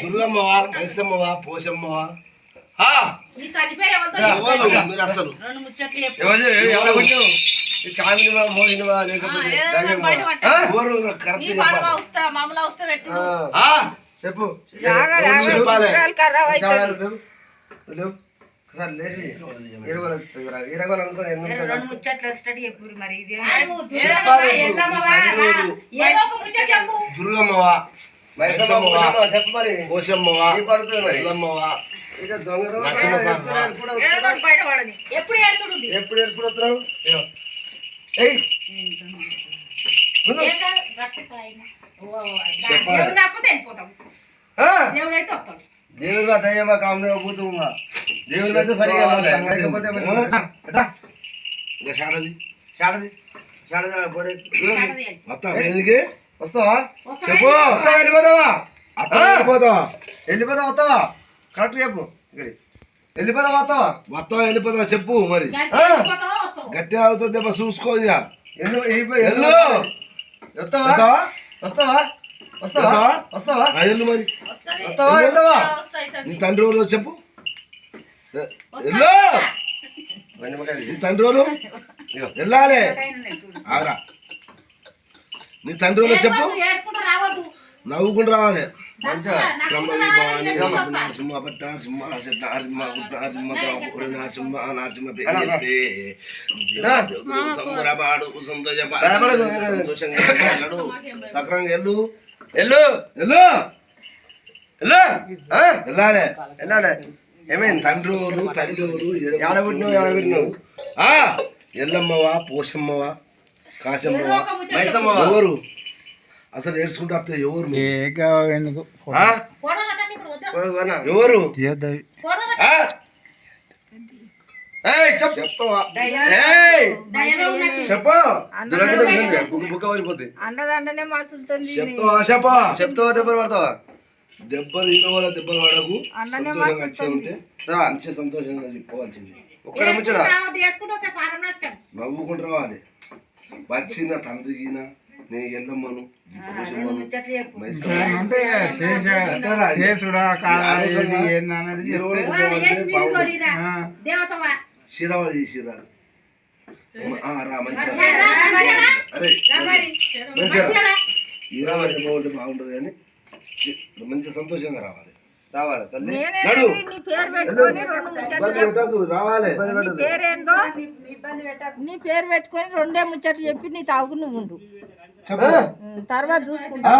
దుర్గమ్మవా మైసమ్మవా పోషమ్మవా మీరు అసలు కామినివా మోహినివా లేకపోతే చెప్పు లేచి దుర్గమ్మవా మైసమ్మవా పోషమ్మవా ఎల్లమ్మవా ఎప్పుడు ఏడుచుకుంటున్నావు దేవుడిగా దయ్యమా కామనేమా పోతున్నా దేవుడి అయితే సరిగా వస్తావా చెప్పు వస్తావా వెళ్ళిపోతావా వస్తావా కరెక్ట్ చెప్పు వెళ్ళిపోతావా వెళ్ళిపోతావా చెప్పు మరి గట్టి ఆడుతో దెబ్బ చూసుకో ఇక వస్తావా వస్తావా వస్తావా వస్తావా ఎల్లు మరి వస్తావా వెళ్తావా నీ తండ్రి వాళ్ళు చెప్పు నీ తండ్రి వాళ్ళు వెళ్ళాలి ఆగరా నీ తండ్రి వాళ్ళు చెప్పు నవ్వుకుంటూ రావాలి సక్రంగా ఎల్లు వెళ్ళాలి ఏమైంది తండ్రోలు తల్లిలోలు ఎడబెట్టినావు ఎల్లమ్మవా పోషమ్మవా కాశమ్మవా మైసమ్మవా ఎవరు అసలు ఏడ్చుకుంటా ఎవరు ఎవరు చెప్తావా బుక్క వరిపోతుంది చెప్తావా చెప్తావా దెబ్బలు పడతావా దెబ్బలు హీరోల దెబ్బలు పడకు సంతోషంగా వచ్చే ఉంటే మంచి సంతోషంగా చెప్పుకోవాల్సింది ఒక్కడ ముచ్చడా నవ్వుకుంటూ రావాలి వచ్చిన తండ్రికిన నీ ఎల్లమ్మను శిరావాడి చేసిరా రా మంచిగా బాగుంటది కానీ మంచి సంతోషంగా రావాలి తల్లి రావాలి నీ పేరు పెట్టుకొని రెండే ముచ్చట్లు చెప్పి నీ తాగు నువ్వు ఉండు తర్వాత చూసుకుంటా